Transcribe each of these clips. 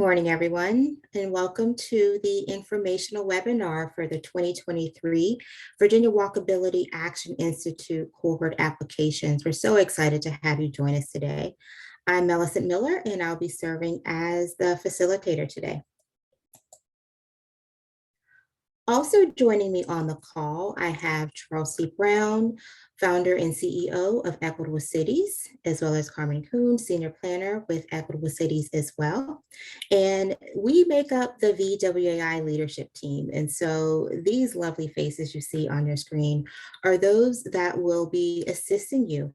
morning, everyone, and welcome to the informational webinar for the 2023 Virginia Walkability Action Institute cohort applications. We're so excited to have you join us today. I'm Millicent Miller, and I'll be serving as the facilitator today. Also joining me on the call, I have Charles C. Brown, founder and CEO of Equitable Cities, as well as Carmen Kuhn, senior planner with Equitable Cities as well. And we make up the VWAI leadership team. And so these lovely faces you see on your screen are those that will be assisting you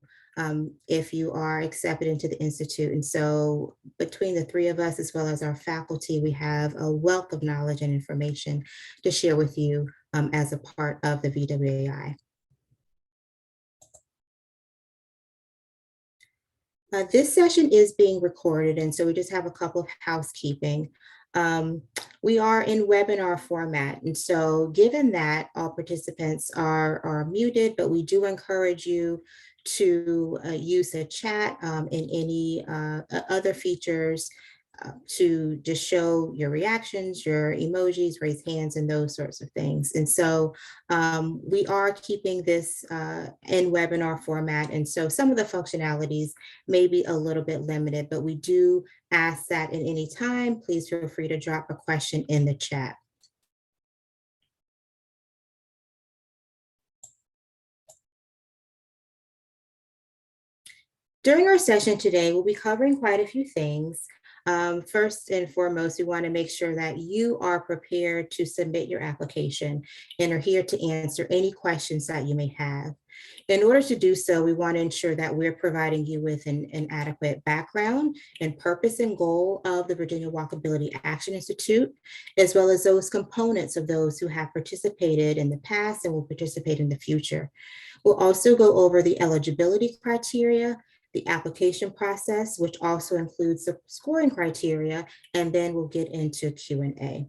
if you are accepted into the Institute. And so between the three of us, as well as our faculty, we have a wealth of knowledge and information to share with you as a part of the VWAI. This session is being recorded, and so we just have a couple of housekeeping. We are in webinar format, and so given that all participants are muted, but we do encourage you to use the chat and any other features to just show your reactions, your emojis, raise hands, and those sorts of things. And so we are keeping this in webinar format. And so some of the functionalities may be a little bit limited, but we do ask that at any time, please feel free to drop a question in the chat. During our session today, we'll be covering quite a few things. First and foremost, we want to make sure that you are prepared to submit your application and are here to answer any questions that you may have. In order to do so, we want to ensure that we're providing you with an adequate background and purpose and goal of the Virginia Walkability Action Institute, as well as those components of those who have participated in the past and will participate in the future. We'll also go over the eligibility criteria, the application process, which also includes the scoring criteria, and then we'll get into Q&A.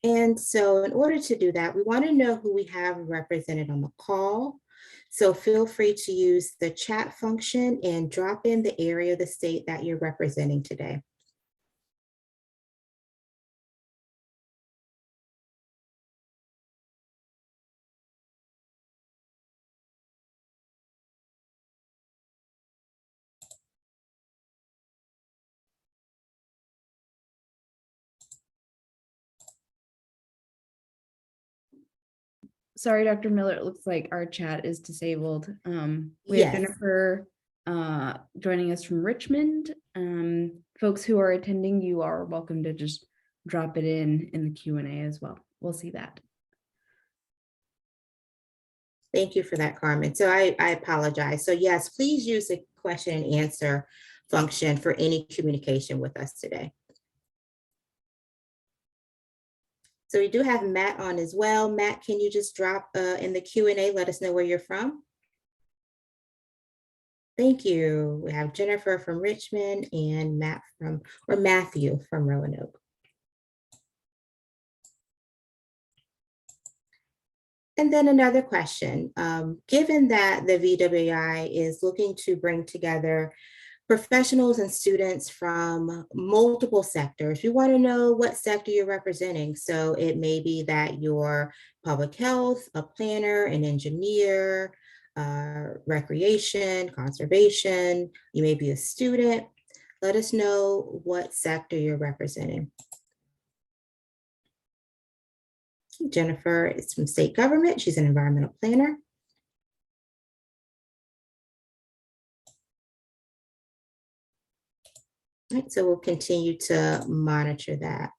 And so in order to do that, we want to know who we have represented on the call. So feel free to use the chat function and drop in the area of the state that you're representing today. Sorry, Dr. Miller, it looks like our chat is disabled. We have Jennifer joining us from Richmond. Folks who are attending, you are welcome to just drop it in the Q&A as well. We'll see that. Thank you for that, Carmen. So I apologize. So yes, please use the question and answer function for any communication with us today. So we do have Matt on as well. Matt, can you just drop in the Q&A, let us know where you're from? Thank you. We have Jennifer from Richmond and Matthew from Roanoke. And then another question, given that the VWAI is looking to bring together professionals and students from multiple sectors, we want to know what sector you're representing. So it may be that you're public health, a planner, an engineer, recreation, conservation, you may be a student. Let us know what sector you're representing. Jennifer is from state government. She's an environmental planner. All right, so we'll continue to monitor that.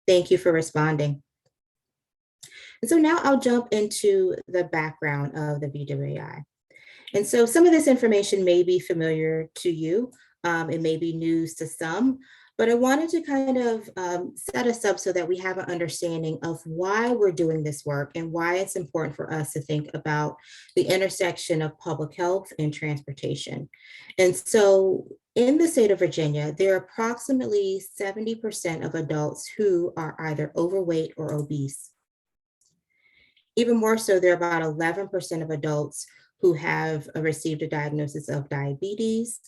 Thank you for responding. And so now I'll jump into the background of the VWAI. And so some of this information may be familiar to you. It may be news to some, but I wanted to kind of set us up so that we have an understanding of why we're doing this work and why it's important for us to think about the intersection of public health and transportation. And so in the state of Virginia, there are approximately 70% of adults who are either overweight or obese. Even more so, there are about 11% of adults who have received a diagnosis of diabetes.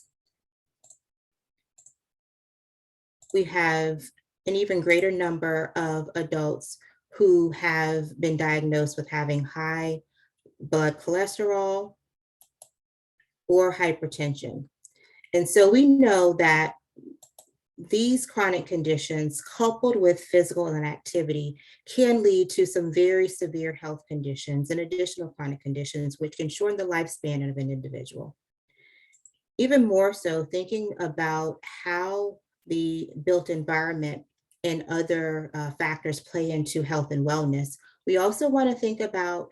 We have an even greater number of adults who have been diagnosed with having high blood cholesterol or hypertension. And so we know that these chronic conditions, coupled with physical inactivity, can lead to some very severe health conditions and additional chronic conditions, which can shorten the lifespan of an individual. Even more so, thinking about how the built environment and other factors play into health and wellness, we also want to think about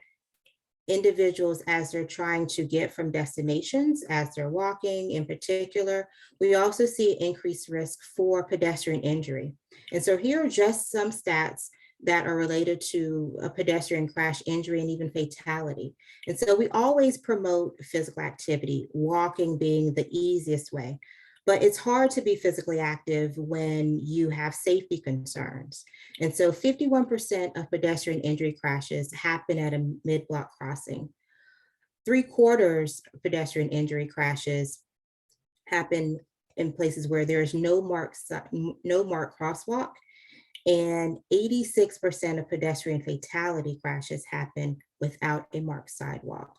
individuals as they're trying to get from destinations, as they're walking in particular. We also see increased risk for pedestrian injury. And so here are just some stats that are related to a pedestrian crash injury and even fatality. And so we always promote physical activity, walking being the easiest way. But it's hard to be physically active when you have safety concerns. And so 51% of pedestrian injury crashes happen at a mid-block crossing. 3/4 of pedestrian injury crashes happen in places where there's no marked crosswalk, and 86% of pedestrian fatality crashes happen without a marked sidewalk.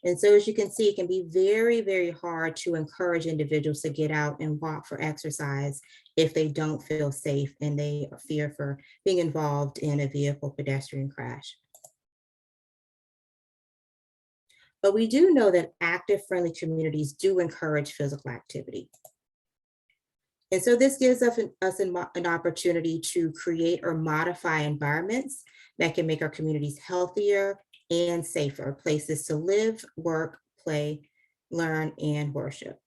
And so as you can see, it can be very, very hard to encourage individuals to get out and walk for exercise if they don't feel safe and they fear for being involved in a vehicle pedestrian crash. But we do know that active, friendly communities do encourage physical activity. And so this gives us an opportunity to create or modify environments that can make our communities healthier and safer places to live, work, play, learn, and worship.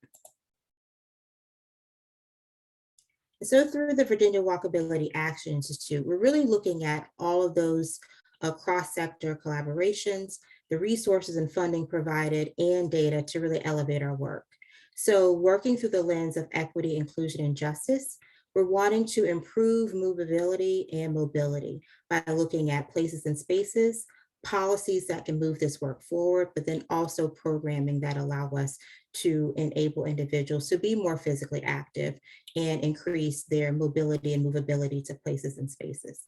So through the Virginia Walkability Action Institute, we're really looking at all of those cross-sector collaborations, the resources and funding provided, and data to really elevate our work. So working through the lens of equity, inclusion, and justice, we're wanting to improve movability and mobility by looking at places and spaces, policies that can move this work forward, but then also programming that allow us to enable individuals to be more physically active and increase their mobility and movability to places and spaces.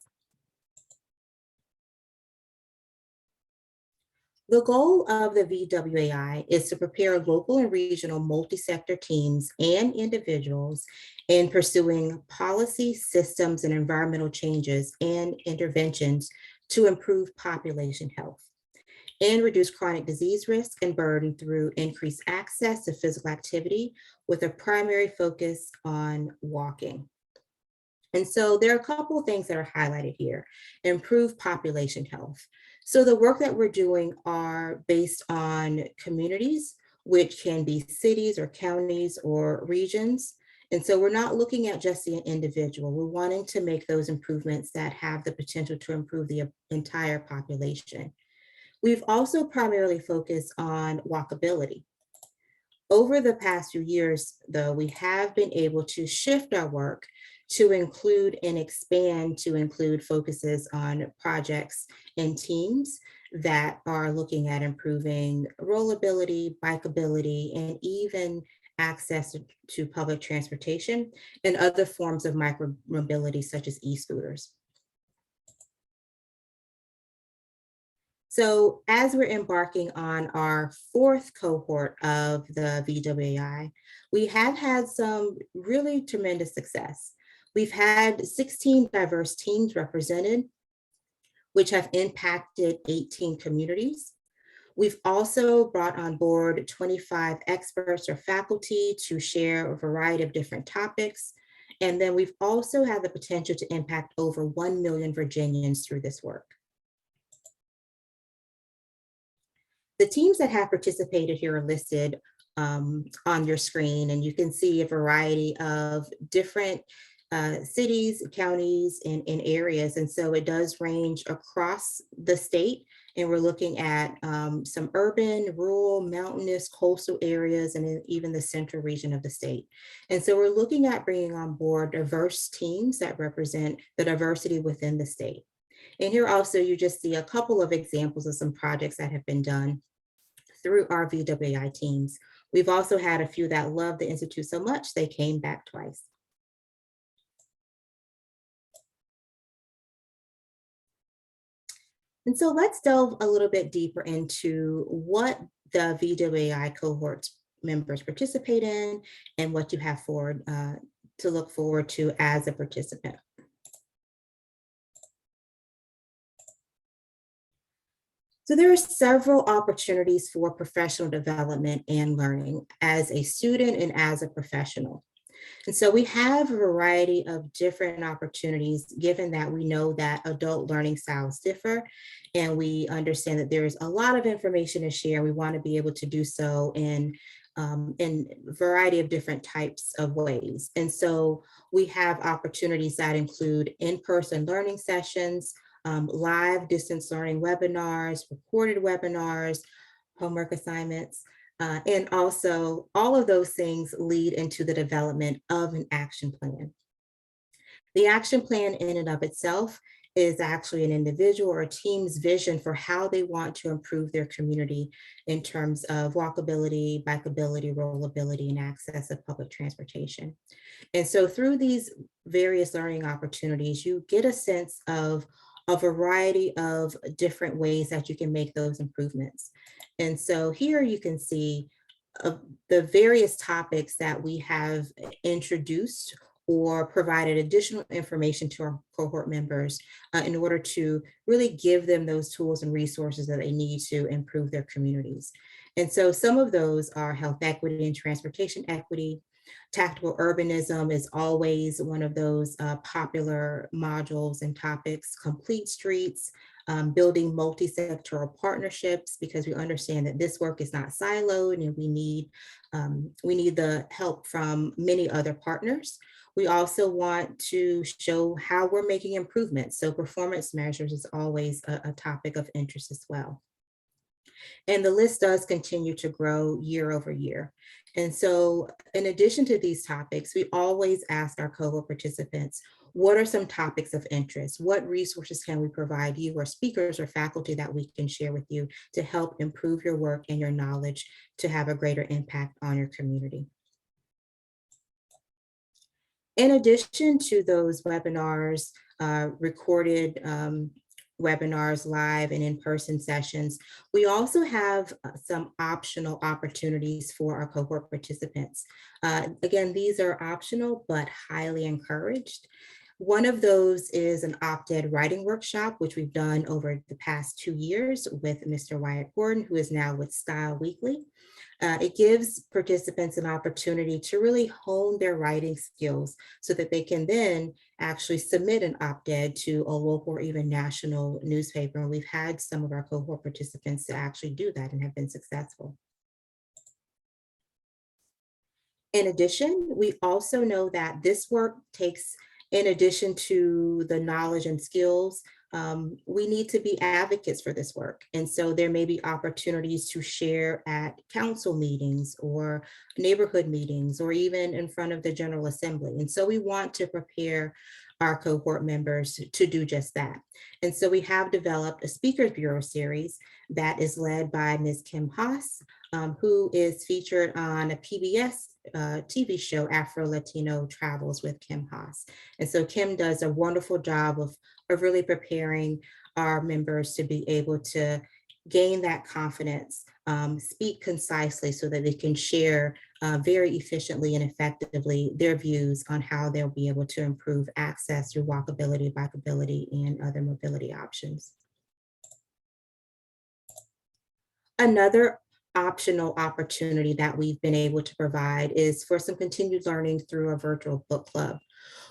The goal of the VWAI is to prepare local and regional multi-sector teams and individuals in pursuing policy, systems, and environmental changes and interventions to improve population health and reduce chronic disease risk and burden through increased access to physical activity with a primary focus on walking. And so there are a couple of things that are highlighted here. Improve population health. So the work that we're doing are based on communities, which can be cities or counties or regions. And so we're not looking at just the individual. We're wanting to make those improvements that have the potential to improve the entire population. We've also primarily focused on walkability. Over the past few years, though, we have been able to shift our work to include and expand to include focuses on projects and teams that are looking at improving rollability, bikeability, and even access to public transportation and other forms of micromobility such as e-scooters. So as we're embarking on our 4th cohort of the VWAI, we have had some really tremendous success. We've had 16 diverse teams represented, which have impacted 18 communities. We've also brought on board 25 experts or faculty to share a variety of different topics. And then we've also had the potential to impact over 1 million Virginians through this work. The teams that have participated here are listed on your screen, and you can see a variety of different cities, counties, and areas. And so it does range across the state. And we're looking at some urban, rural, mountainous, coastal areas, and even the central region of the state. And so we're looking at bringing on board diverse teams that represent the diversity within the state. And here also you just see a couple of examples of some projects that have been done through our VWAI teams. We've also had a few that love the Institute so much, they came back twice. And so let's delve a little bit deeper into what the VWAI cohort members participate in and what you have to look forward to as a participant. So there are several opportunities for professional development and learning as a student and as a professional. And so we have a variety of different opportunities, given that we know that adult learning styles differ, and we understand that there is a lot of information to share. We want to be able to do so in a variety of different types of ways. And so we have opportunities that include in-person learning sessions, live distance learning webinars, recorded webinars, homework assignments, and also all of those things lead into the development of an action plan. The action plan in and of itself is actually an individual or a team's vision for how they want to improve their community in terms of walkability, bikeability, rollability, and access of public transportation. And so through these various learning opportunities, you get a sense of a variety of different ways that you can make those improvements. And so here you can see the various topics that we have introduced or provided additional information to our cohort members in order to really give them those tools and resources that they need to improve their communities. And so some of those are health equity and transportation equity. Tactical urbanism is always one of those popular modules and topics. Complete streets, building multi-sectoral partnerships, because we understand that this work is not siloed and we need the help from many other partners. We also want to show how we're making improvements. So performance measures is always a topic of interest as well. And the list does continue to grow year over year. And so in addition to these topics, we always ask our cohort participants, what are some topics of interest? What resources can we provide you, or speakers or faculty that we can share with you to help improve your work and your knowledge to have a greater impact on your community? In addition to those webinars, recorded webinars, live and in-person sessions, we also have some optional opportunities for our cohort participants. Again, these are optional, but highly encouraged. One of those is an opt-ed writing workshop, which we've done over the past 2 years with Mr. Wyatt Gordon, who is now with Style Weekly. It gives participants an opportunity to really hone their writing skills so that they can then actually submit an op-ed to a local or even national newspaper. And we've had some of our cohort participants to actually do that and have been successful. In addition, we also know that this work takes, in addition to the knowledge and skills, we need to be advocates for this work. And so there may be opportunities to share at council meetings or neighborhood meetings, or even in front of the General Assembly. And so we want to prepare our cohort members to do just that. And so we have developed a Speakers Bureau series that is led by Ms. Kim Haas, who is featured on a PBS TV show, Afro-Latino Travels with Kim Haas. And so Kim does a wonderful job of really preparing our members to be able to gain that confidence, speak concisely so that they can share very efficiently and effectively their views on how they'll be able to improve access through walkability, bikeability, and other mobility options. Another optional opportunity that we've been able to provide is for some continued learning through a virtual book club,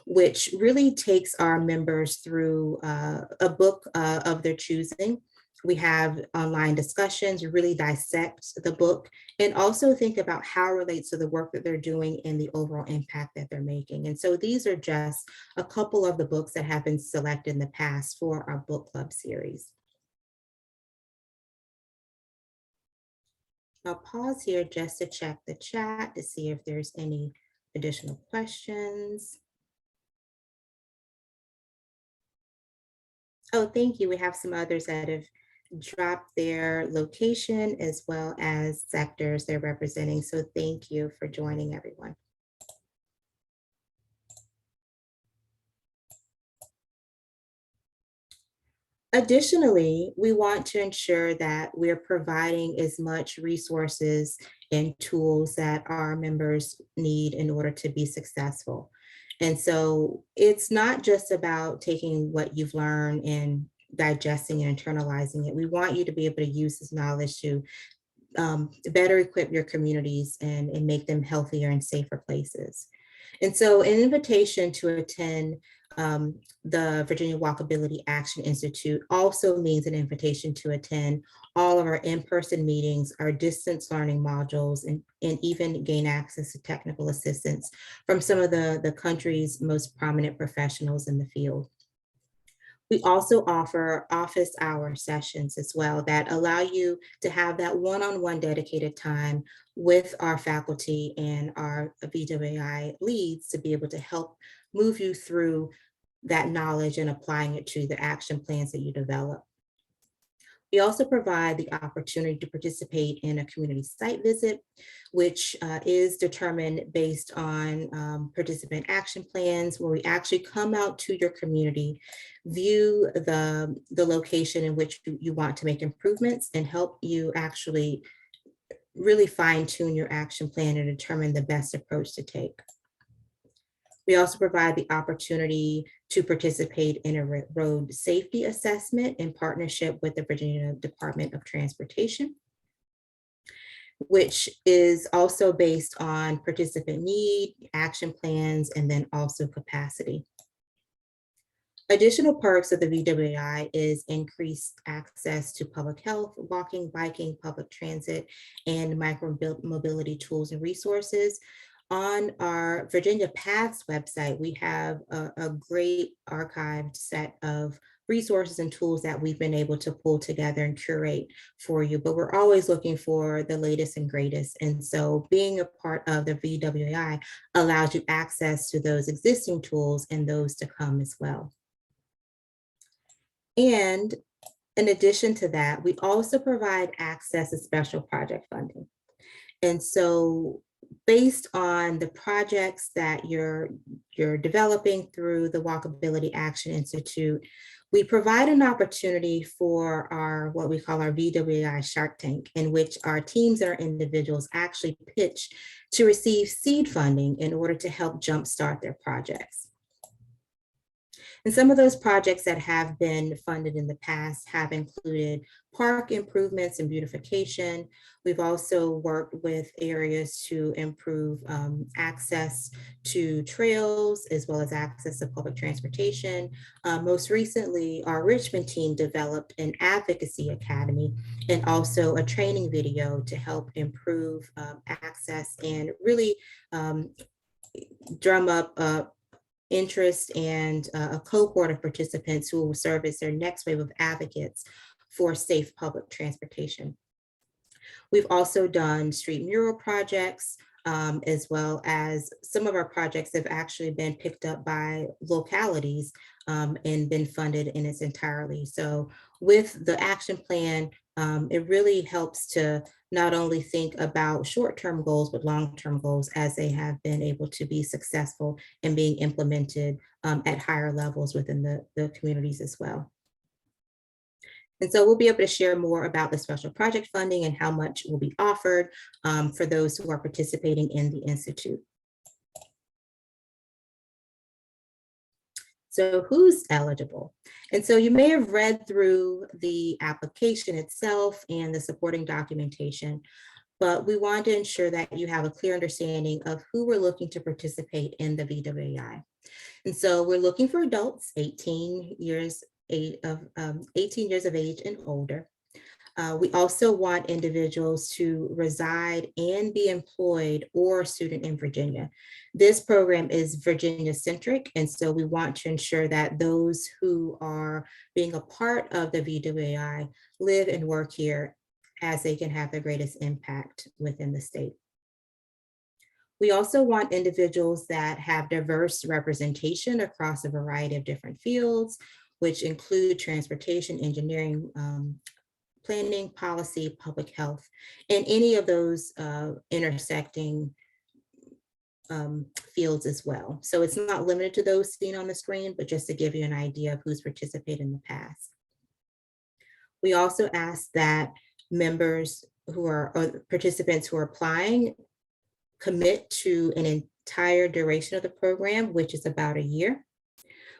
which really takes our members through a book of their choosing. We have online discussions, really dissect the book, and also think about how it relates to the work that they're doing and the overall impact that they're making. And so these are just a couple of the books that have been selected in the past for our book club series. I'll pause here just to check the chat to see if there's any additional questions. Oh, thank you. We have some others that have dropped their location as well as sectors they're representing. So thank you for joining, everyone. Additionally, we want to ensure that we're providing as much resources and tools that our members need in order to be successful. And so it's not just about taking what you've learned and digesting and internalizing it. We want you to be able to use this knowledge to better equip your communities and make them healthier and safer places. And so an invitation to attend the Virginia Walkability Action Institute also means an invitation to attend all of our in-person meetings, our distance learning modules, and even gain access to technical assistance from some of the country's most prominent professionals in the field. We also offer office hour sessions as well that allow you to have that one-on-one dedicated time with our faculty and our VWAI leads to be able to help move you through that knowledge and applying it to the action plans that you develop. We also provide the opportunity to participate in a community site visit, which is determined based on participant action plans, where we actually come out to your community, view the location in which you want to make improvements, and help you actually really fine tune your action plan and determine the best approach to take. We also provide the opportunity to participate in a road safety assessment in partnership with the Virginia Department of Transportation, which is also based on participant need, action plans, and then also capacity. Additional perks of the VWAI is increased access to public health, walking, biking, public transit, and micro mobility tools and resources. On our Virginia Paths website, we have a great archived set of resources and tools that we've been able to pull together and curate for you, but we're always looking for the latest and greatest. And so being a part of the VWAI allows you access to those existing tools and those to come as well. And in addition to that, we also provide access to special project funding. And so based on the projects that you're developing through the Walkability Action Institute, we provide an opportunity for our, what we call our VWAI Shark Tank, in which our teams and our individuals actually pitch to receive seed funding in order to help jumpstart their projects. And some of those projects that have been funded in the past have included park improvements and beautification. We've also worked with areas to improve access to trails as well as access to public transportation. Most recently, our Richmond team developed an advocacy academy and also a training video to help improve access and really drum up interest and a cohort of participants who will serve as their next wave of advocates for safe public transportation. We've also done street mural projects, as well as some of our projects have actually been picked up by localities and been funded in its entirety. So with the action plan, it really helps to not only think about short-term goals, but long-term goals as they have been able to be successful in being implemented at higher levels within the communities as well. And so we'll be able to share more about the special project funding and how much will be offered for those who are participating in the Institute. So who's eligible? And so you may have read through the application itself and the supporting documentation, but we want to ensure that you have a clear understanding of who we're looking to participate in the VWAI. And so we're looking for adults 18 years of age and older. We also want individuals to reside and be employed or student in Virginia. This program is Virginia centric, and so we want to ensure that those who are being a part of the VWAI live and work here as they can have the greatest impact within the state. We also want individuals that have diverse representation across a variety of different fields. which include transportation, engineering, planning, policy, public health, and any of those intersecting fields as well. So it's not limited to those seen on the screen, but just to give you an idea of who's participated in the past. We also ask that members who are, or participants who are applying, commit to an entire duration of the program, which is about a year.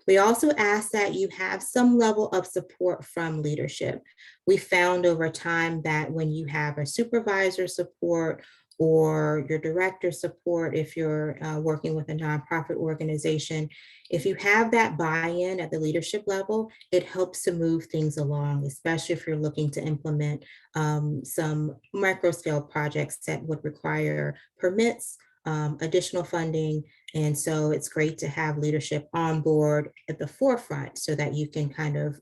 We also ask that you have some level of support from leadership. We found over time that when you have a supervisor support or your director support, if you're working with a nonprofit organization, if you have that buy-in at the leadership level, it helps to move things along, especially if you're looking to implement some micro scale projects that would require permits, additional funding. And so it's great to have leadership on board at the forefront so that you can kind of,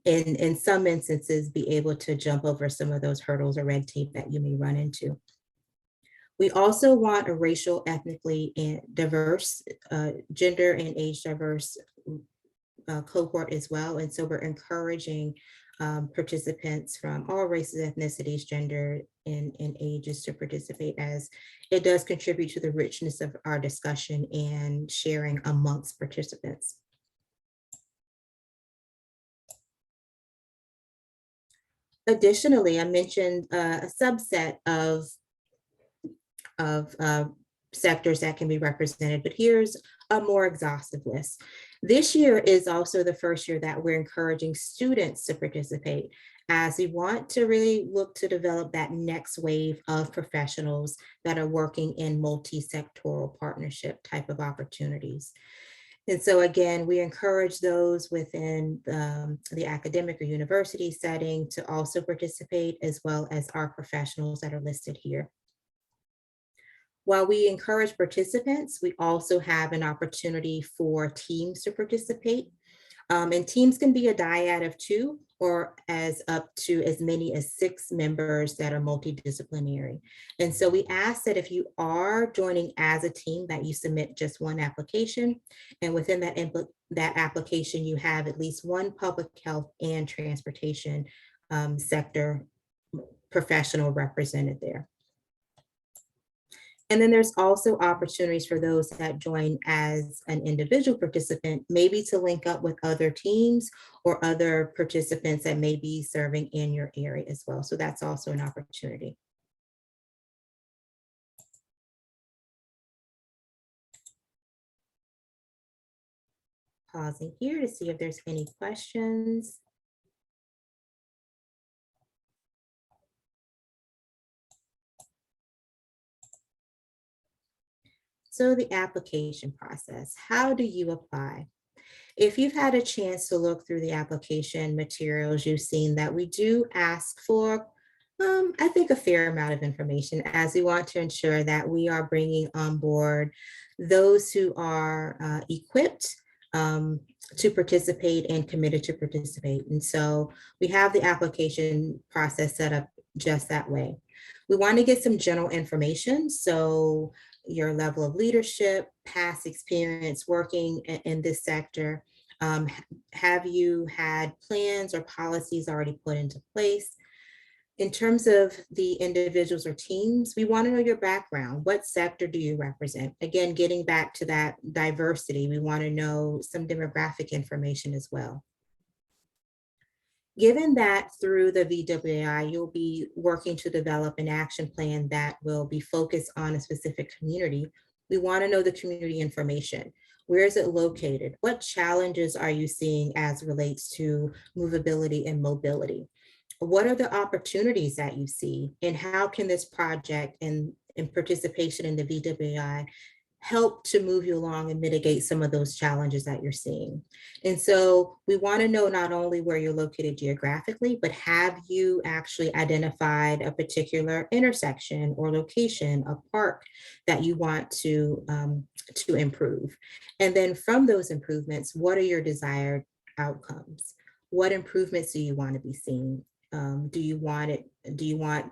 in some instances, be able to jump over some of those hurdles or red tape that you may run into. We also want a racial, ethnically and diverse, gender and age diverse cohort as well. And so we're encouraging participants from all races, ethnicities, gender, and ages to participate, as it does contribute to the richness of our discussion and sharing amongst participants. Additionally, I mentioned a subset of sectors that can be represented, but here's a more exhaustive list. This year is also the first year that we're encouraging students to participate, as we want to really look to develop that next wave of professionals that are working in multi-sectoral partnership type of opportunities. And so again, we encourage those within the academic or university setting to also participate, as well as our professionals that are listed here. While we encourage participants, we also have an opportunity for teams to participate. And teams can be a dyad of 2 or as up to as many as 6 members that are multidisciplinary. And so we ask that if you are joining as a team, that you submit just 1 application. And within that application, you have at least 1 public health and transportation sector professional represented there. And then there's also opportunities for those that join as an individual participant, maybe to link up with other teams or other participants that may be serving in your area as well. So that's also an opportunity. Pausing here to see if there's any questions. So the application process, how do you apply? If you've had a chance to look through the application materials, you've seen that we do ask for, I think, a fair amount of information, as we want to ensure that we are bringing on board those who are equipped to participate and committed to participate. And so we have the application process set up just that way. We want to get some general information. So your level of leadership, past experience working in this sector. Have you had plans or policies already put into place? In terms of the individuals or teams, we want to know your background. What sector do you represent? Again, getting back to that diversity, we want to know some demographic information as well. Given that through the VWAI, you'll be working to develop an action plan that will be focused on a specific community, we want to know the community information. Where is it located? What challenges are you seeing as relates to movability and mobility? What are the opportunities that you see? And how can this project and participation in the VWAI help to move you along and mitigate some of those challenges that you're seeing? And so we want to know not only where you're located geographically, but have you actually identified a particular intersection or location, a park that you want to improve? And then from those improvements, what are your desired outcomes? What improvements do you want to be seeing? Do you want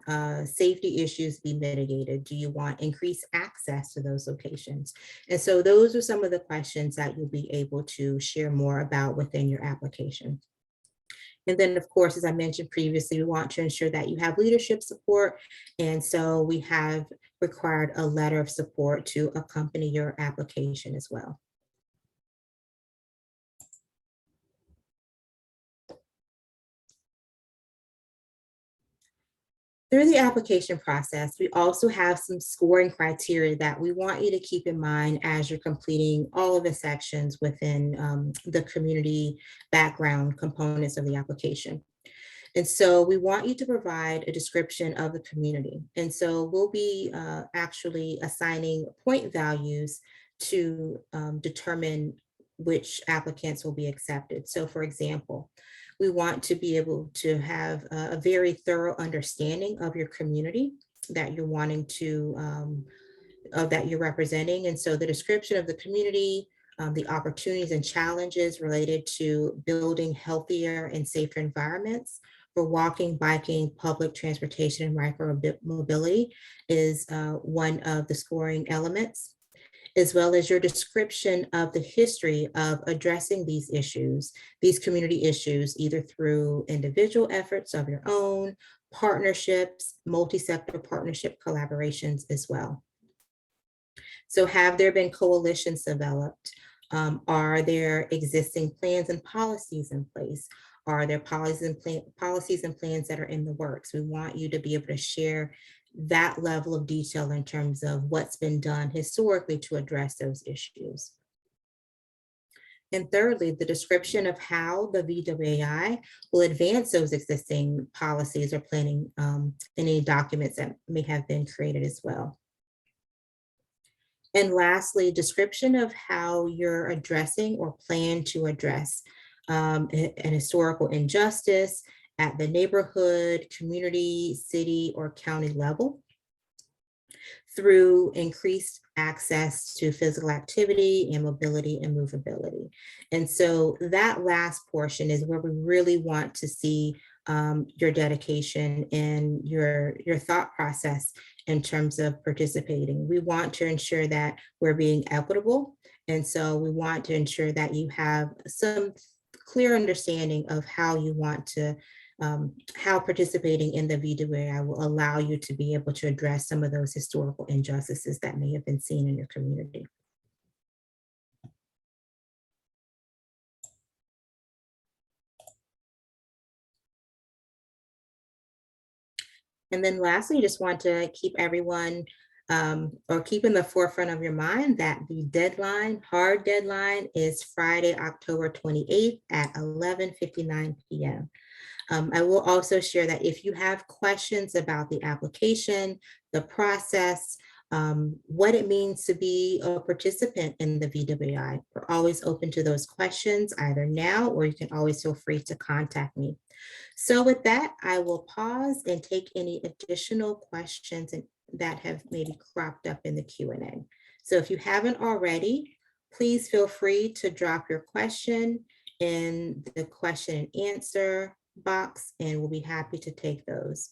safety issues be mitigated? Do you want increased access to those locations? And so those are some of the questions that you'll be able to share more about within your application. And then, of course, as I mentioned previously, we want to ensure that you have leadership support. And so we have required a letter of support to accompany your application as well. Through the application process, we also have some scoring criteria that we want you to keep in mind as you're completing all of the sections within the community background components of the application. And so we want you to provide a description of the community. And so we'll be actually assigning point values to determine which applicants will be accepted. So for example, we want to be able to have a very thorough understanding of your community that you're wanting to, that you're representing. And so the description of the community, the opportunities and challenges related to building healthier and safer environments for walking, biking, public transportation, and micro mobility is one of the scoring elements, as well as your description of the history of addressing these issues, these community issues, either through individual efforts of your own, partnerships, multi-sector partnership collaborations as well. So have there been coalitions developed? Are there existing plans and policies in place? Are there policies and plans that are in the works? We want you to be able to share that level of detail in terms of what's been done historically to address those issues. And thirdly, the description of how the VWAI will advance those existing policies or planning any documents that may have been created as well. And lastly, description of how you're addressing or plan to address an historical injustice at the neighborhood, community, city, or county level through increased access to physical activity and mobility and movability. And so that last portion is where we really want to see your dedication and your thought process in terms of participating. We want to ensure that we're being equitable. And so we want to ensure that you have some clear understanding of how you want to, how participating in the VWAI will allow you to be able to address some of those historical injustices that may have been seen in your community. And then lastly, just want to keep everyone or keep in the forefront of your mind that the deadline, hard deadline, is Friday, October 28th at 11:59 p.m. I will also share that if you have questions about the application, the process, what it means to be a participant in the VWI, we're always open to those questions either now or you can always feel free to contact me. So with that, I will pause and take any additional questions that have maybe cropped up in the Q&A. So if you haven't already, please feel free to drop your question in the question and answer box, and we'll be happy to take those.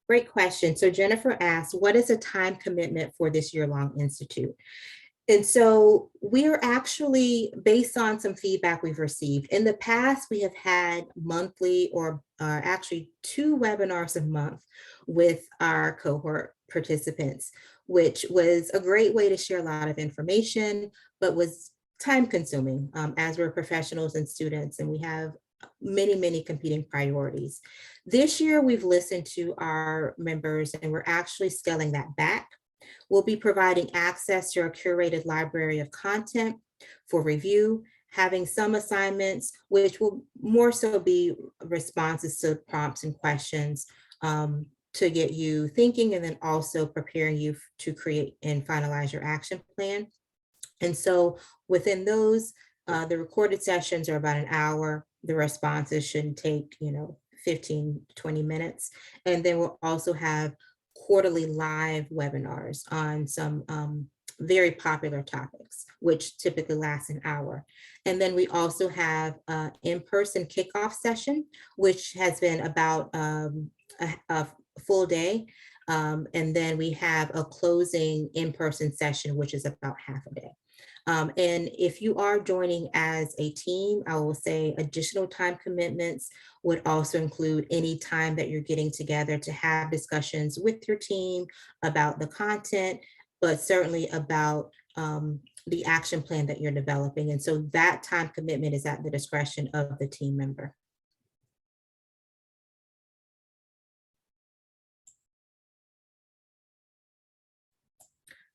Great question. So Jennifer asked, what is a time commitment for this year-long institute? And so we are actually, based on some feedback we've received, in the past, we have had monthly or actually 2 webinars a month with our cohort participants, which was a great way to share a lot of information, but was time consuming as we're professionals and students, and we have many competing priorities. This year, we've listened to our members and we're actually scaling that back. We'll be providing access to a curated library of content for review, having some assignments, which will more so be responses to prompts and questions to get you thinking, and then also preparing you to create and finalize your action plan. And so within those, the recorded sessions are about an hour. The responses shouldn't take, 15, 20 minutes. And then we'll also have quarterly live webinars on some very popular topics, which typically last an hour. And then we also have an in-person kickoff session, which has been about a full day. And then we have a closing in-person session, which is about half a day. And if you are joining as a team, I will say additional time commitments would also include any time that you're getting together to have discussions with your team about the content, but certainly about the action plan that you're developing. And so that time commitment is at the discretion of the team member.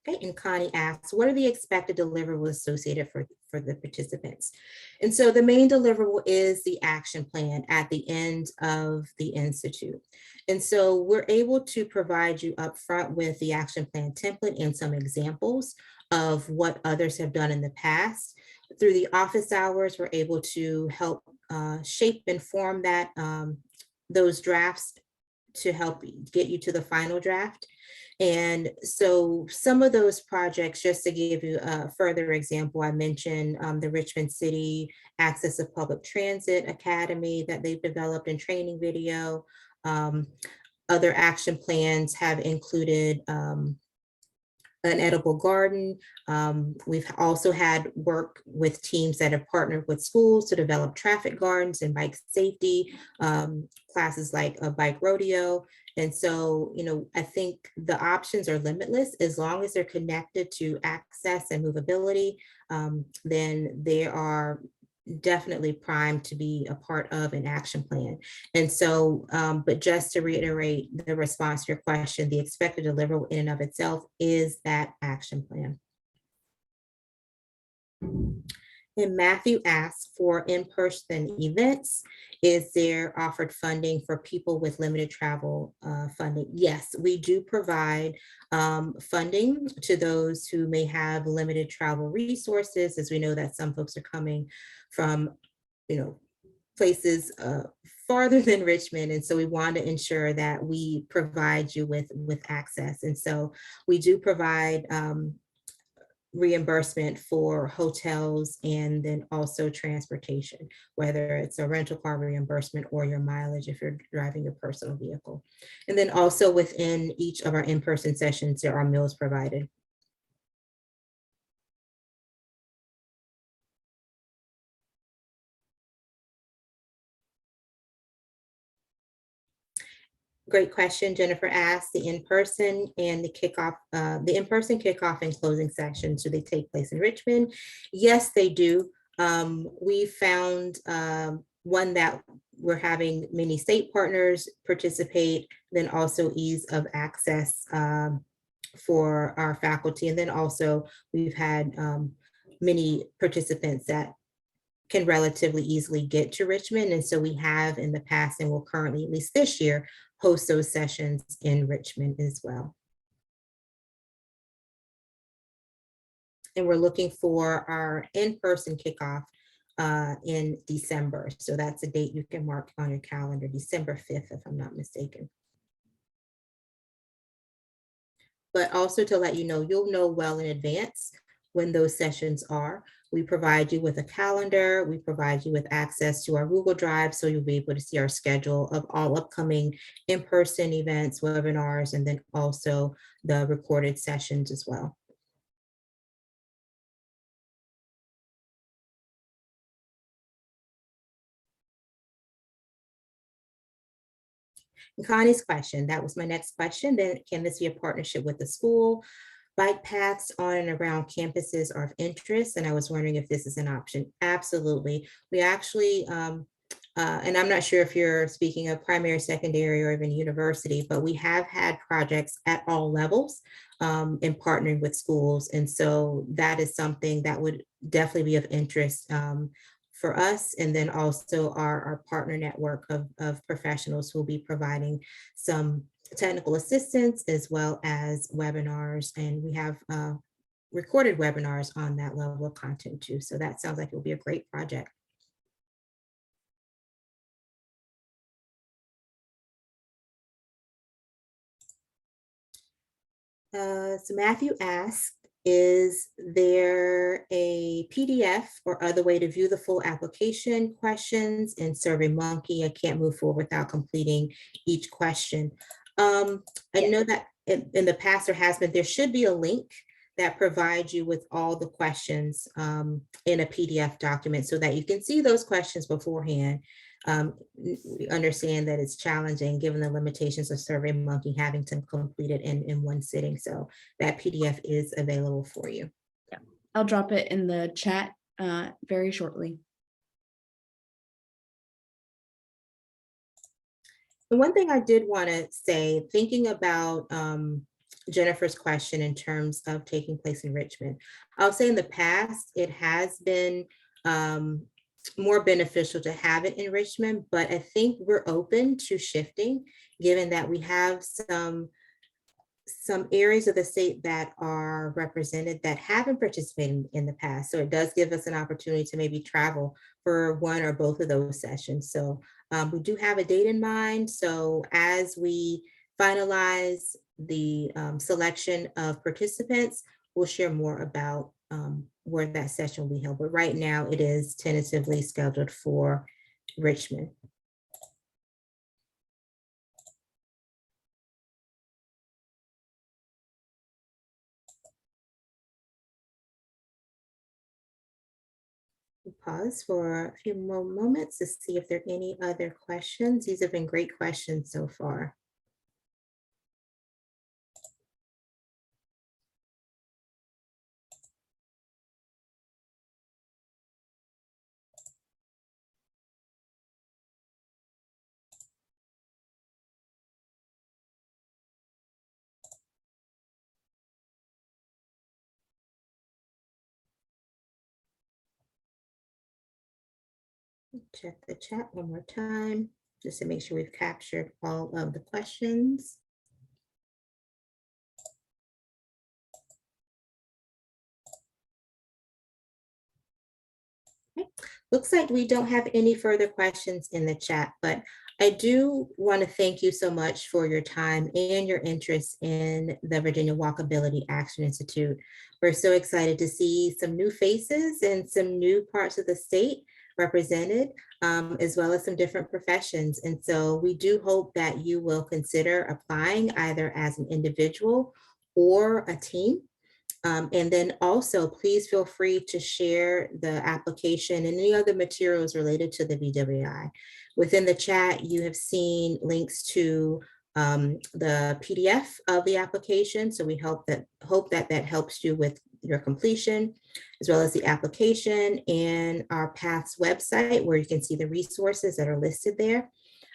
Okay, and Connie asks, what are the expected deliverables associated for the participants? And so the main deliverable is the action plan at the end of the Institute. And so we're able to provide you upfront with the action plan template and some examples of what others have done in the past. Through the office hours, we're able to help shape and form that those drafts to help get you to the final draft. And so some of those projects, just to give you a further example, I mentioned the Richmond City Access to Public Transit Academy that they've developed in training video. Other action plans have included an edible garden. We've also had work with teams that have partnered with schools to develop traffic gardens and bike safety, classes like a bike rodeo. And so, you know, I think the options are limitless as long as they're connected to access and movability, then they are definitely primed to be a part of an action plan. And so, but just to reiterate the response to your question, the expected deliverable in and of itself is that action plan. And Matthew asks, for in-person events, is there offered funding for people with limited travel funding? Yes, we do provide funding to those who may have limited travel resources, as we know that some folks are coming from, you know, places farther than Richmond. And so we want to ensure that we provide you with access. And so we do provide reimbursement for hotels and then also transportation, whether it's a rental car reimbursement or your mileage if you're driving your personal vehicle. And then also within each of our in-person sessions, there are meals provided. Great question. Jennifer asked, the in-person and the kickoff, the in-person kickoff and closing sessions, do they take place in Richmond? Yes, they do. We found one that we're having many state partners participate, then also ease of access for our faculty. And then also we've had many participants that can relatively easily get to Richmond. And so we have in the past and will currently, at least this year, host those sessions in Richmond as well. And we're looking for our in-person kickoff in December. So that's a date you can mark on your calendar, December 5th, if I'm not mistaken. But also to let you know, you'll know well in advance when those sessions are. We provide you with a calendar. We provide you with access to our Google Drive, so you'll be able to see our schedule of all upcoming in-person events, webinars, and then also the recorded sessions as well. And Connie's question, that was my next question. Then can this be a partnership with the school? Bike paths on and around campuses are of interest, and I was wondering if this is an option. Absolutely. We actually, and I'm not sure if you're speaking of primary, secondary, or even university, but we have had projects at all levels in partnering with schools. And so that is something that would definitely be of interest for us. And then also our partner network of professionals who will be providing some technical assistance as well as webinars. And we have recorded webinars on that level of content too. So that sounds like it will be a great project. So Matthew asked, is there a PDF or other way to view the full application questions in SurveyMonkey? I can't move forward without completing each question. I know that in the past there should be a link that provides you with all the questions in a PDF document so that you can see those questions beforehand. We understand that it's challenging given the limitations of SurveyMonkey having to complete it in one sitting. So that PDF is available for you. Yeah, I'll drop it in the chat very shortly. The one thing I did want to say, thinking about Jennifer's question in terms of taking place in Richmond, I'll say in the past, it has been more beneficial to have it in Richmond, but I think we're open to shifting, given that we have some areas of the state that are represented that haven't participated in the past. So it does give us an opportunity to maybe travel for one or both of those sessions. So we do have a date in mind. So as we finalize the selection of participants, we'll share more about where that session will be held. But right now it is tentatively scheduled for Richmond. Pause for a few more moments to see if there are any other questions. These have been great questions so far. Check the chat one more time, just to make sure we've captured all of the questions. Okay. Looks like we don't have any further questions in the chat, but I do want to thank you so much for your time and your interest in the Virginia Walkability Action Institute. We're so excited to see some new faces and some new parts of the state represented, as well as some different professions. And so we do hope that you will consider applying either as an individual or a team. And then also, please feel free to share the application and any other materials related to the VWAI. Within the chat, you have seen links to the PDF of the application. So we hope that that helps you with your completion, as well as the application and our PATHS website, where you can see the resources that are listed there.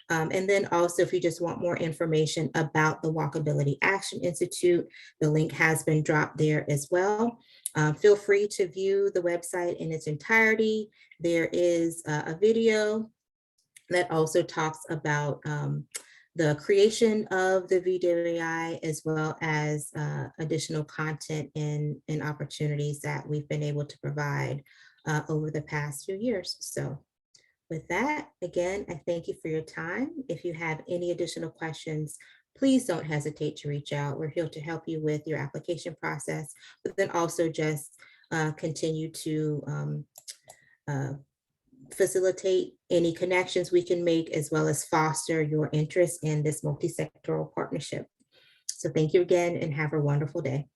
And then also, if you just want more information about the Walkability Action Institute, the link has been dropped there as well. Feel free to view the website in its entirety. There is a video that also talks about the creation of the VWAI, as well as additional content and opportunities that we've been able to provide over the past few years. So with that, again, I thank you for your time. If you have any additional questions, please don't hesitate to reach out. We're here to help you with your application process, but then also just continue to facilitate any connections we can make, as well as foster your interest in this multi-sectoral partnership. So thank you again and have a wonderful day.